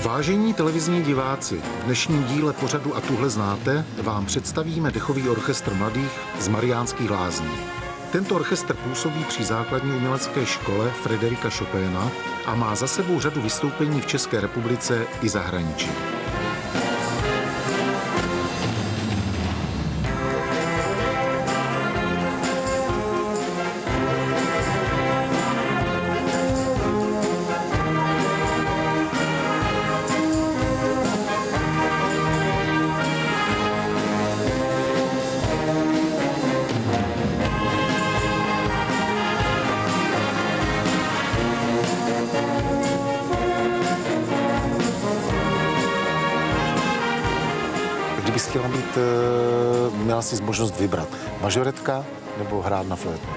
Vážení televizní diváci, v dnešním díle pořadu A tuhle znáte vám představíme dechový orchestr mladých z Mariánských Lázní. Tento orchestr působí při základní umělecké škole Frédérika Chopina a má za sebou řadu vystoupení v České republice i zahraničí. Kdybys chtěla být, měla jsi možnost vybrat mažoretka nebo hrát na flétnu?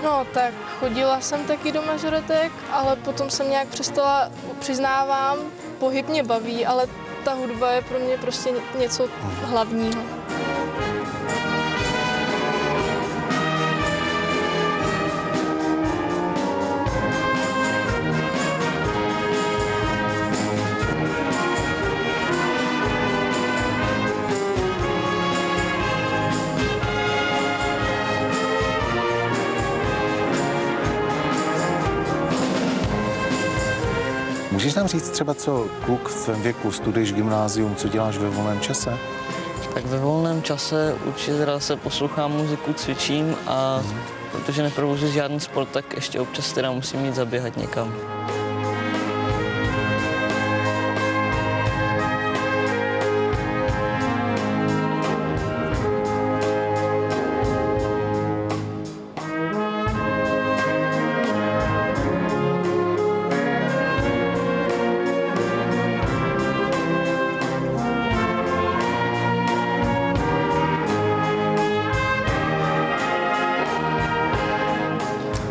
No, tak chodila jsem taky do mažoretek, ale potom jsem nějak přestala, přiznávám, pohyb mě baví, ale ta hudba je pro mě prostě něco hlavního. Můžeš nám říct třeba, co kluk v tvém věku, studuješ gymnázium, co děláš ve volném čase? Tak ve volném čase určitě teda se poslouchám muziku, cvičím a protože neprovozuji žádný sport, tak ještě občas teda musím jít zaběhat někam.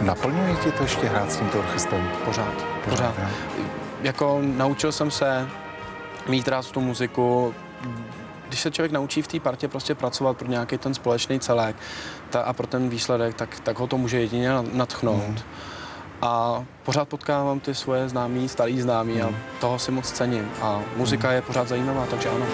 Naplňuje tě to ještě hrát s tímto orchestrem? Pořád. Jako naučil jsem se mít rád tu muziku. Když se člověk naučí v té partě prostě pracovat pro nějaký ten společný celek a pro ten výsledek, tak ho to může jedině nadchnout. A pořád potkávám ty svoje známí, starý známí a toho si moc cením. A muzika je pořád zajímavá, takže ano.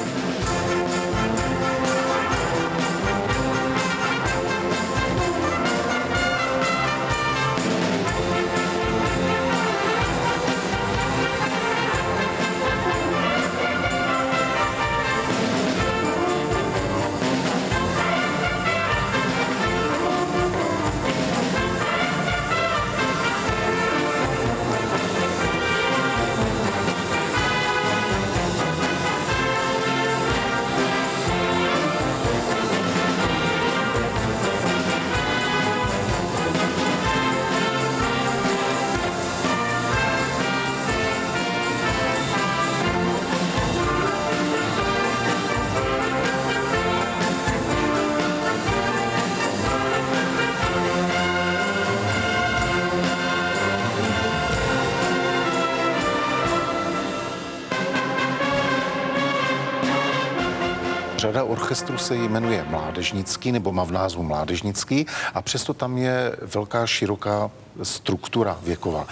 Řada orchestrů se jmenuje Mládežnický, nebo má v názvu Mládežnický, a přesto tam je velká, široká struktura věková.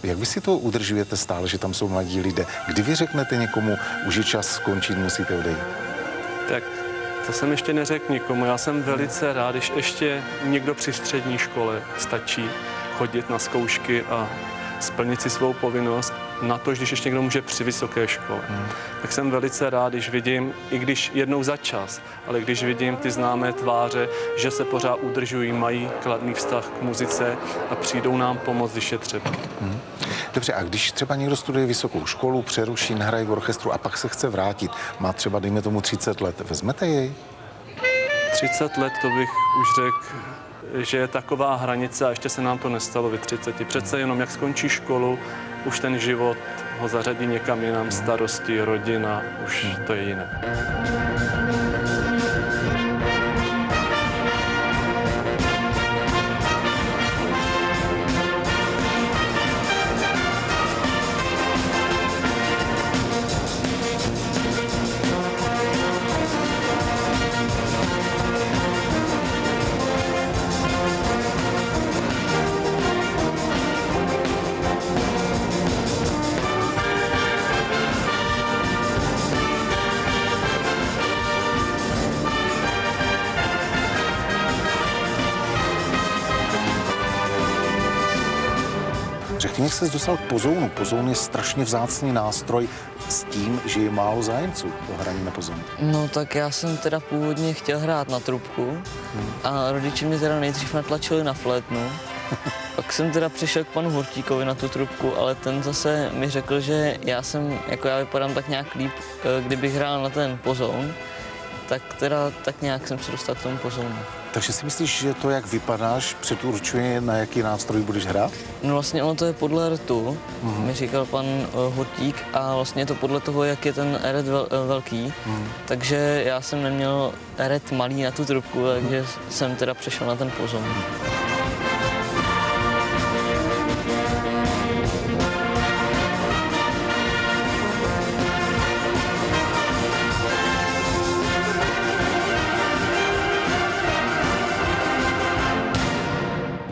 Jak vy si to udržujete stále, že tam jsou mladí lidé? Kdy vy řeknete někomu, už je čas skončit, musíte odejít? Tak to jsem ještě neřekl nikomu. Já jsem velice rád, když ještě někdo při střední škole stačí chodit na zkoušky a splnit si svou povinnost, na to, když ještě někdo může při vysoké škole. Tak jsem velice rád, když vidím, i když jednou za čas, ale když vidím ty známé tváře, že se pořád udržují, mají kladný vztah k muzice a přijdou nám pomoct, když je třeba. Dobře, a když třeba někdo studuje vysokou školu, přeruší, nehraje v orchestru a pak se chce vrátit, má třeba, dejme tomu, 30 let, vezmete jej? 30 let, to bych už řekl, že je taková hranice a ještě se nám to nestalo ve 30. Přece jenom jak skončí školu, už ten život ho zařadí někam jinam, starosti, rodina, už to je jiné. Řekni mi, jak jsi dostal k pozounu. Pozoun je strašně vzácný nástroj s tím, že je málo zájemců o hraní na pozounu. No tak já jsem teda původně chtěl hrát na trubku a rodiče mě teda nejdřív natlačili na flétnu. Pak jsem teda přišel k panu Hurtíkovi na tu trubku, ale ten zase mi řekl, že já vypadám tak nějak líp, kdybych hrál na ten pozoun, tak nějak jsem se dostal k tomu pozounu. Takže si myslíš, že to, jak vypadáš, předurčuje, na jaký nástroj budeš hrát? No vlastně ono to je podle rtu, mi říkal pan Hurtík, a vlastně je to podle toho, jak je ten eret velký. Takže já jsem neměl eret malý na tu trubku, takže jsem teda přešel na ten pozoun.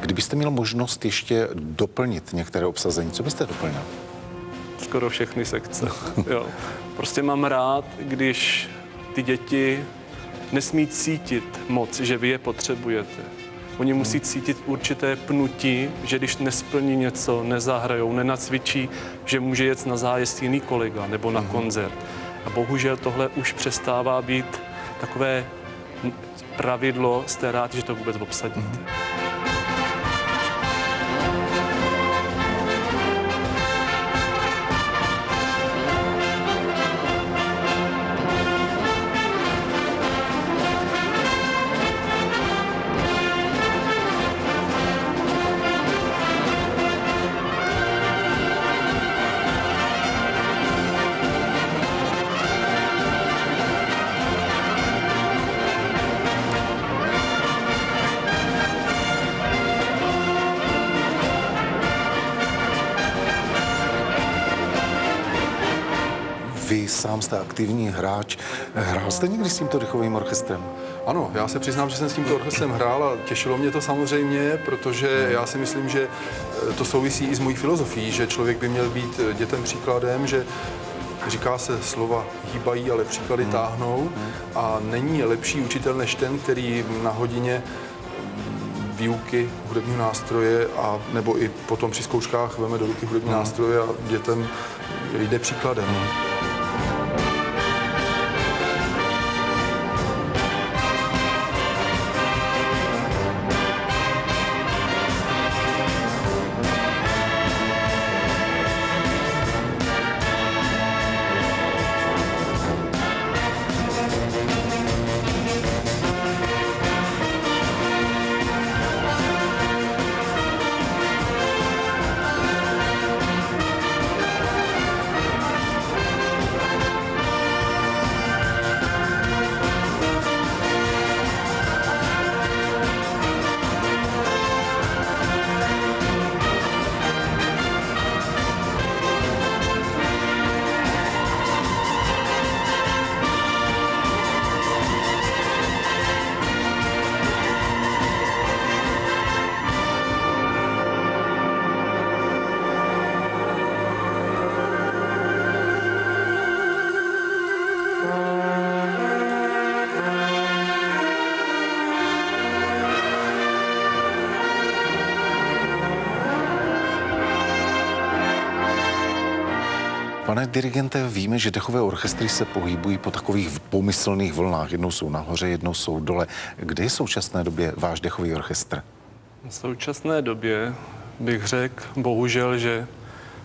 Kdybyste měl možnost ještě doplnit některé obsazení, co byste doplnil? Skoro všechny sekce. Jo. Prostě mám rád, když ty děti nesmí cítit moc, že vy je potřebujete. Oni musí cítit určité pnutí, že když nesplní něco, nezahrajou, nenacvičí, že může jet na zájezd jiný kolega nebo na koncert. A bohužel tohle už přestává být takové pravidlo, jste rád, že to vůbec obsadíte. Vy sám jste aktivní hráč. Hrál jste někdy s tímto dechovým orchestrem? Ano, já se přiznám, že jsem s tímto orchestrem hrál a těšilo mě to samozřejmě, protože já si myslím, že to souvisí i s mojí filozofií, že člověk by měl být dětem příkladem, že říká se slova hýbají, ale příklady táhnou a není lepší učitel než ten, který na hodině výuky hudebního nástroje a nebo i potom při zkouškách veme do ruky hudební nástroje a dětem jde příkladem. Pane dirigente, víme, že dechové orchestry se pohybují po takových pomyslných vlnách. Jednou jsou nahoře, jednou jsou dole. Kde je v současné době váš dechový orchestr? V současné době bych řekl, bohužel, že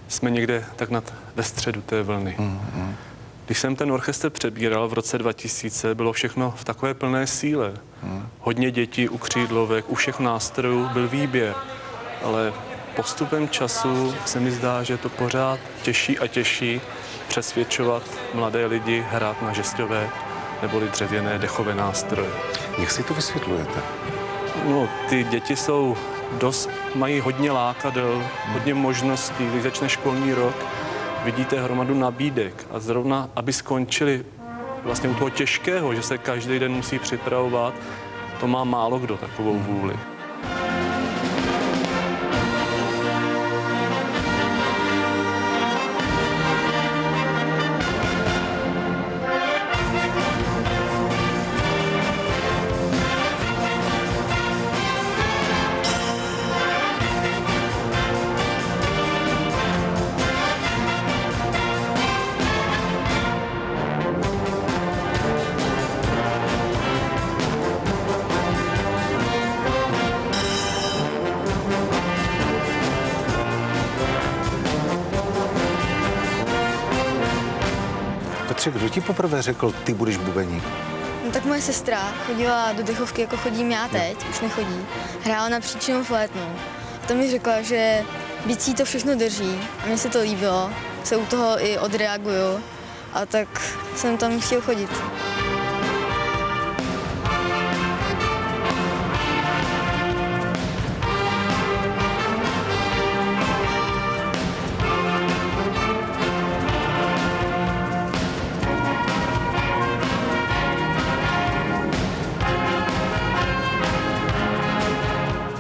jsme někde tak ve středu té vlny. Když jsem ten orchestr přebíral v roce 2000, bylo všechno v takové plné síle. Hodně dětí u křídlovek, u všech nástrojů byl výběr, ale postupem času se mi zdá, že je to pořád těžší a těžší přesvědčovat mladé lidi hrát na žesťové neboli dřevěné dechové nástroje. Jak si to vysvětlujete? No, ty děti mají hodně lákadel, hodně možností. Když začne školní rok, vidíte hromadu nabídek a zrovna, aby skončili vlastně u toho těžkého, že se každý den musí připravovat, to má málo kdo takovou vůli. Petře, kdo ti poprvé řekl, ty budeš bubeník? No tak moje sestra chodila do dechovky, jako chodím já teď, už nechodí. Hrála na příčinnou flétnu. A to mi řekla, že bicí to všechno drží. A mně se to líbilo, se u toho i odreaguju. A tak jsem tam chtěl chodit.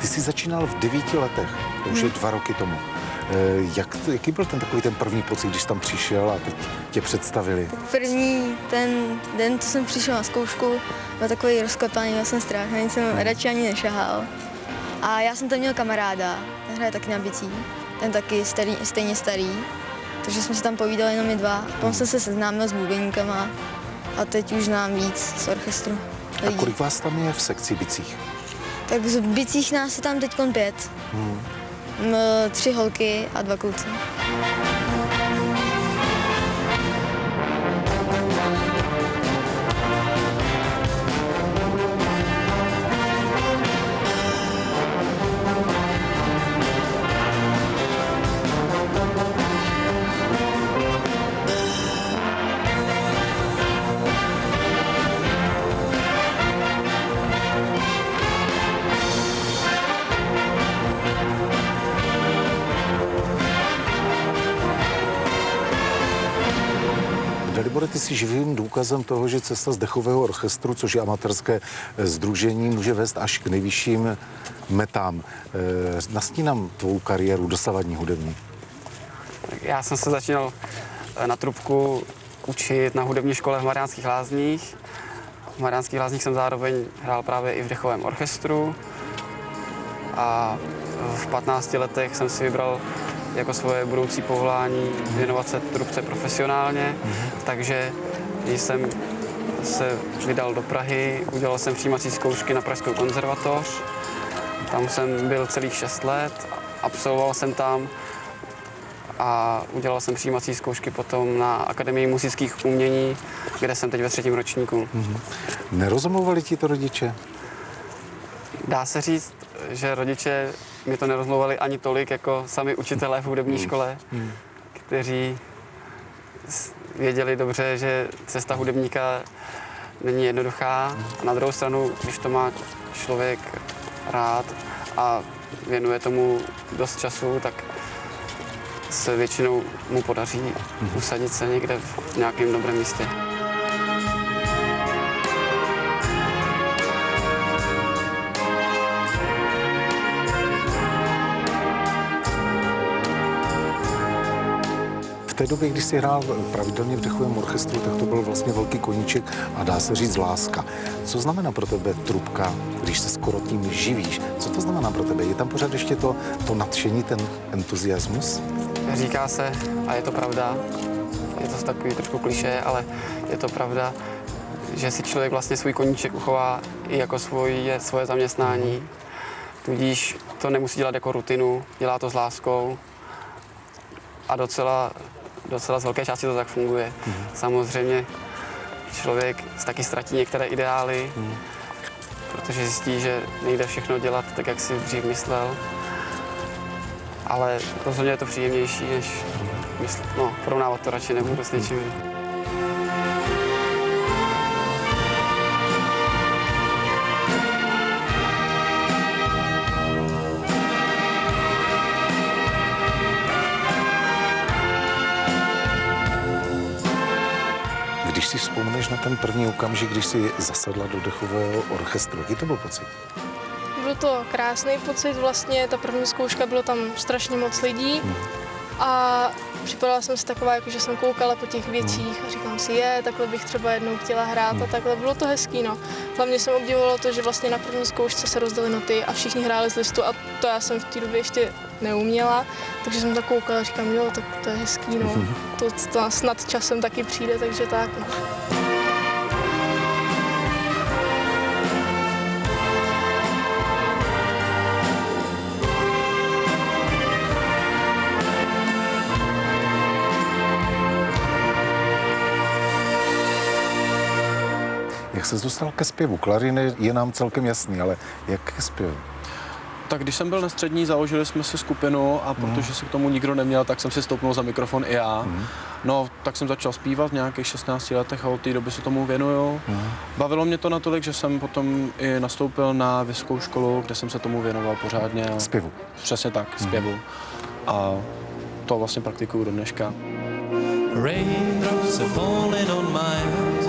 Ty jsi začínal v 9 letech, to už je 2 roky tomu. Jaký byl takový ten první pocit, když tam přišel a teď tě představili? První ten den, co jsem přišel na zkoušku, byl takový rozklepaný, měl jsem strach, na nic jsem radši ani nešahal. A já jsem tam měl kamaráda, ten hraje taky na bicí, ten taky stejně starý, takže jsme si tam povídali jenom my dva. Potom jsem se seznámil s bubeníkama a teď už znám víc z orchestru A lidí. kolik vás tam je v sekci bicích? Tak z bicích nás je tam teď 5. 3 holky a 2 kluci. Dalibore, ty jsi živým důkazem toho, že cesta z dechového orchestru, což je amatérské sdružení, může vést až k nejvyšším metám. Nastínám tvou kariéru dosavadní hudební. Já jsem se začínal na trubku učit na hudební škole v Mariánských Lázních. V Mariánských Lázních jsem zároveň hrál právě i v dechovém orchestru. A v 15 letech jsem si vybral jako svoje budoucí povolání věnovat se trubce profesionálně, takže jsem se vydal do Prahy, udělal jsem přijímací zkoušky na Pražskou konzervatoř. Tam jsem byl celých 6 let, absolvoval jsem tam a udělal jsem přijímací zkoušky potom na Akademii múzických umění, kde jsem teď ve 3. ročníku. Nerozmlouvali ti to rodiče? Dá se říct, že rodiče mi to nerozmlouvali ani tolik, jako sami učitelé v hudební škole, kteří věděli dobře, že cesta hudebníka není jednoduchá. A na druhou stranu, když to má člověk rád a věnuje tomu dost času, tak se většinou mu podaří usadit se někde v nějakém dobrém místě. V té době, když jsi hrál pravidelně v dechovém orchestru, tak to byl vlastně velký koníček a dá se říct láska. Co znamená pro tebe trubka, když se skoro tím živíš? Co to znamená pro tebe? Je tam pořád ještě to nadšení, ten entuziasmus? Říká se, a je to pravda, je to takový trošku klišé, ale je to pravda, že si člověk vlastně svůj koníček uchová i jako svoje zaměstnání. Tudíž to nemusí dělat jako rutinu, dělá to s láskou a docela z velké části to tak funguje. Samozřejmě člověk taky ztratí některé ideály, protože zjistí, že nejde všechno dělat tak, jak si dřív myslel. Ale rozhodně je to příjemnější, než porovnávat to radši nebudu s něčím jiným. Když si vzpomeneš na ten první okamžik, když jsi zasedla do dechového orchestru, jaký to byl pocit? Byl to krásný pocit, vlastně ta první zkouška, bylo tam strašně moc lidí a připadala jsem si taková, jako že jsem koukala po těch věcích a říkám si, takhle bych třeba jednou chtěla hrát a takhle, bylo to hezký, no. Hlavně jsem obdivovala to, že vlastně na první zkoušce se rozdaly noty a všichni hráli z listu a to já jsem v té době ještě neuměla, takže jsem tak koukala a říkám, jo, tak to je hezký, no. To snad časem taky přijde, takže tak, no. Jak se dostal ke zpěvu? Klariny je nám celkem jasný, ale jak ke zpěvu? Tak když jsem byl na střední, založili jsme si skupinu a protože se k tomu nikdo neměl, tak jsem si stoupnul za mikrofon i já. No, tak jsem začal zpívat v nějakých 16 letech a od té doby se tomu věnuju. Bavilo mě to natolik, že jsem potom i nastoupil na vysokou školu, kde jsem se tomu věnoval pořádně. Zpěvu. Přesně tak, zpěvu. A to vlastně praktikuju do dneška. Raindrops are falling on my head,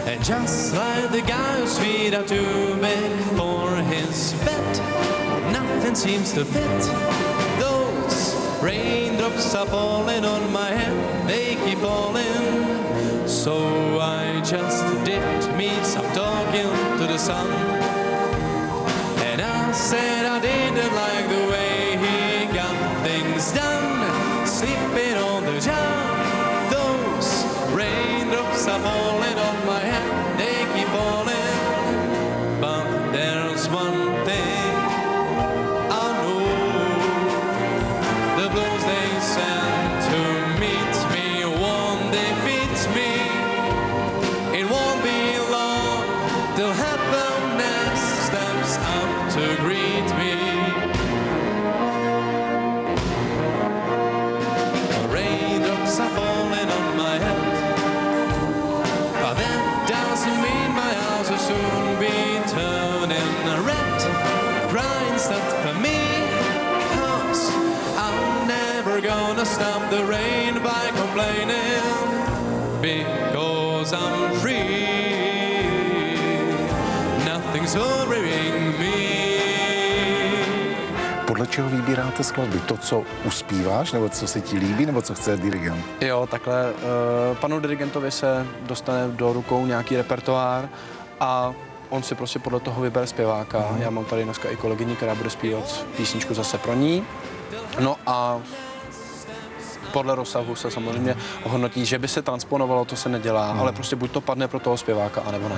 and just like the guy whose feet are too big for his bed, nothing seems to fit. Those raindrops are falling on my head, they keep falling. So I just did me some talking to the sun, and I said I didn't like the way he got things done. Sleeping on the job, those raindrops are falling on my head, they keep falling. But there's one thing I know, the blues they send to meet me won't defeat me. It won't be long till happiness steps up to greet me. Raindrops are falling on my head, but that doesn't mean my house will soon be turning red. Crying's not for me, 'cause I'm never gonna stop the rain by complaining, because I'm free. Nothing's worrying me. Podle čeho vybíráte skladby? To, co uspíváš, nebo co se ti líbí, nebo co chce dirigent? Jo, takhle panu dirigentovi se dostane do rukou nějaký repertoár a on si prostě podle toho vybere zpěváka. Já mám tady dneska i kolegyni, která bude zpívat písničku zase pro ní. No a podle rozsahu se samozřejmě hodnotí, že by se transponovalo, to se nedělá, ale prostě buď to padne pro toho zpěváka, anebo ne.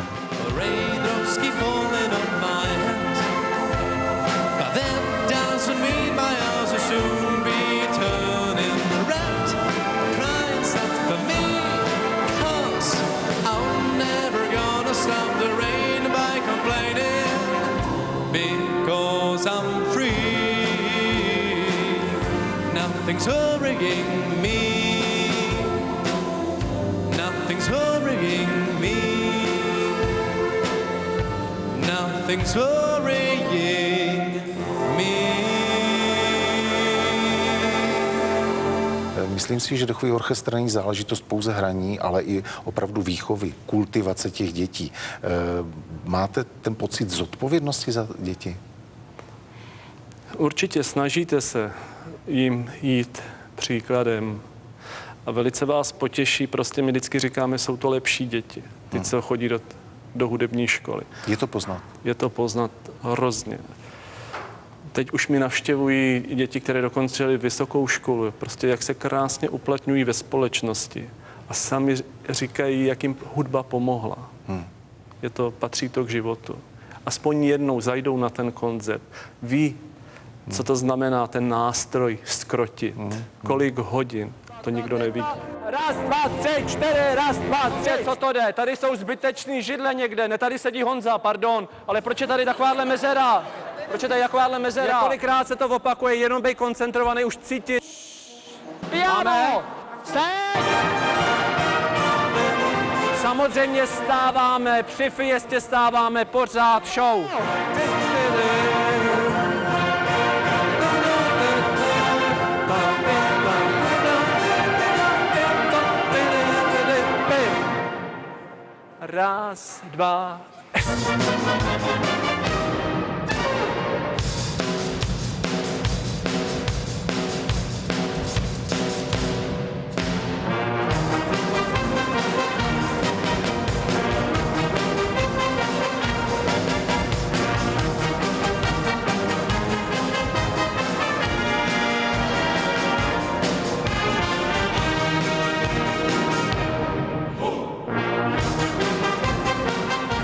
Raindrops keep falling on my head, but that doesn't mean my house will soon be turning red. Crying's not for me, 'cause I'm never gonna stop the rain by complaining, because I'm free. Nothing's worrying me. Nothing's worrying me. Nothing's worrying me. Myslím si, že dechový orchestr není záležitost pouze hraní, ale i opravdu výchovy, kultivace těch dětí. Máte ten pocit zodpovědnosti za děti? Určitě snažíte se jim jít příkladem a velice vás potěší, prostě my vždycky říkáme, jsou to lepší děti, ty, co chodí do hudební školy. Je to poznat? Je to poznat hrozně. Teď už mi navštěvují děti, které dokončily vysokou školu, prostě jak se krásně uplatňují ve společnosti a sami říkají, jak jim hudba pomohla. Patří to k životu. Aspoň jednou zajdou na ten koncert. Ví, co to znamená ten nástroj zkrotit. Kolik hodin, to nikdo nevidí. Raz, dva, tři, čtyři, raz, dva, tři, co to jde? Tady jsou zbytečný židle někde, ne, tady sedí Honza, pardon, ale proč je tady takováhle mezera? Proč je tady takováhle mezera? Několikrát se to opakuje, jenom bej koncentrovaný, už cítit. Piano! Seď! Samozřejmě stáváme, při fiestě stáváme, pořád show. Raz, dva.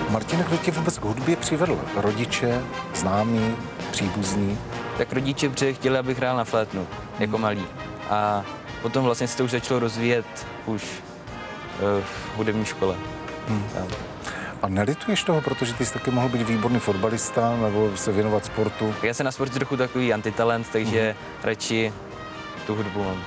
Martine, kdo tě vůbec k hudbě přivedl? Rodiče, známí, příbuzní? Tak rodiče chtěli, abych hrál na flétnu, jako malý. A potom vlastně se to už začalo rozvíjet už v hudební škole. A nelituješ toho, protože ty jsi taky mohl být výborný fotbalista nebo se věnovat sportu? Já jsem na sportu trochu takový antitalent, takže radši tu hudbu mám.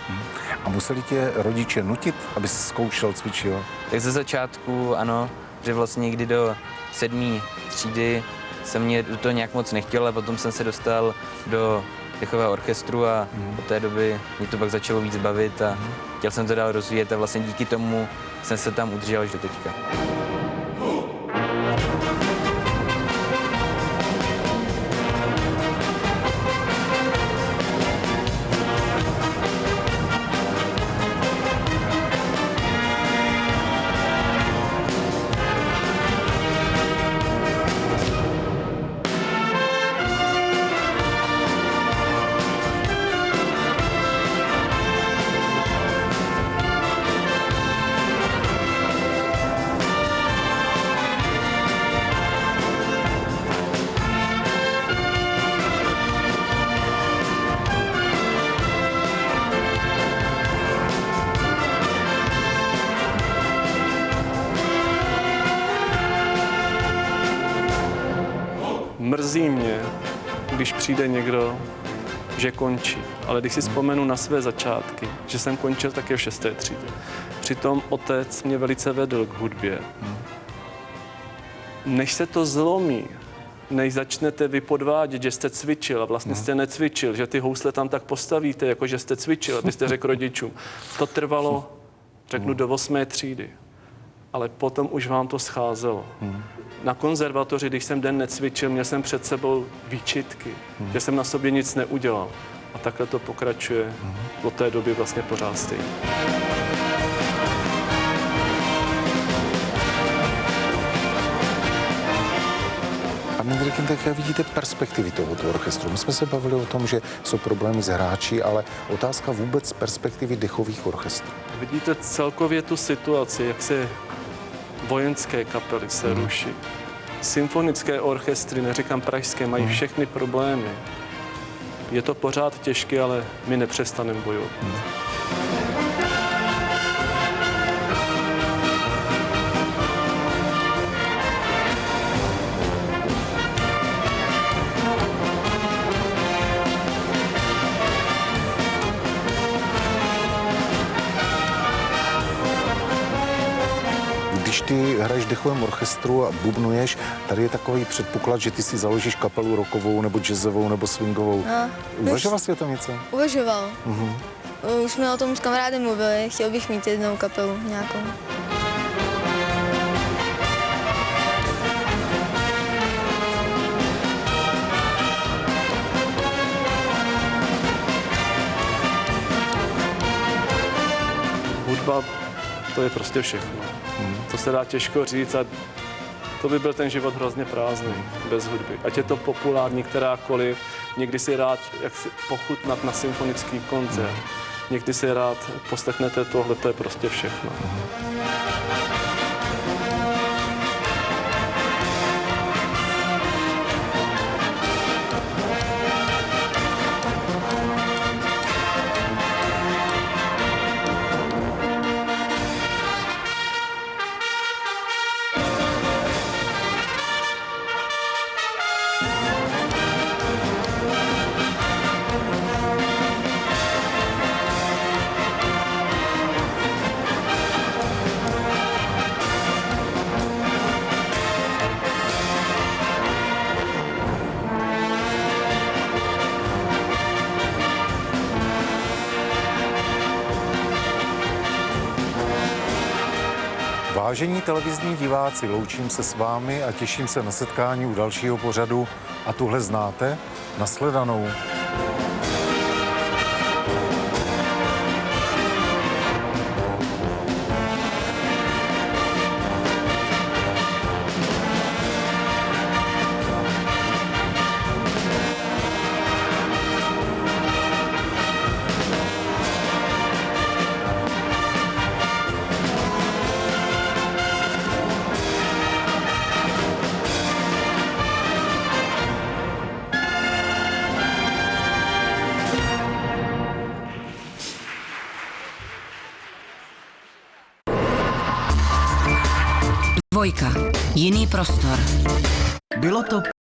A museli tě rodiče nutit, aby jsi zkoušel, cvičil? Tak ze začátku ano, že vlastně někdy do 7. třídy se mě do toho nějak moc nechtělo, ale potom jsem se dostal do dechového orchestru a od té doby mě to pak začalo víc bavit a chtěl jsem to dál rozvíjet a vlastně díky tomu jsem se tam udržel až do teďka. Mrzí mě, když přijde někdo, že končí. Ale když si vzpomenu na své začátky, že jsem končil také v 6. třídě. Přitom otec mě velice vedl k hudbě. Než se to zlomí, než začnete vy podvádět, že jste cvičil a vlastně jste necvičil, že ty housle tam tak postavíte, jako že jste cvičil, abyste řekl rodičům. To trvalo, řeknu, do 8. třídy. Ale potom už vám to scházelo. Na konzervatoři, když jsem den necvičil, měl jsem před sebou výčitky, že jsem na sobě nic neudělal. A takhle to pokračuje od té doby vlastně pořád stejně. Pane Hendrikin, tak jak vidíte perspektivy tohoto orchestru? My jsme se bavili o tom, že jsou problémy s hráči, ale otázka vůbec perspektivy dechových orchestrů. Vidíte celkově tu situaci, jak se vojenské kapely se ruší. Symfonické orchestry, neříkám pražské, mají všechny problémy. Je to pořád těžké, ale my nepřestaneme bojovat. Když ty hraješ v dechovém orchestru a bubnuješ, tady je takový předpoklad, že ty si založíš kapelu rockovou, nebo jazzovou, nebo swingovou. No, Uvažoval jsi o tom něco? Uvažoval. Už jsme o tom s kamarádem mluvili, chtěl bych mít jednou kapelu nějakou. Hudba, to je prostě všechno. To se dá těžko říct a to by byl ten život hrozně prázdný bez hudby. Ať je to populární kterákoliv, někdy si rád jak si pochutnat na symfonický koncert, někdy si rád poslechnete tohle, to je prostě všechno. Vážení televizní diváci, loučím se s vámi a těším se na setkání u dalšího pořadu. A tuhle znáte? Nasledanou. Dvojka. Jiný prostor. Bylo to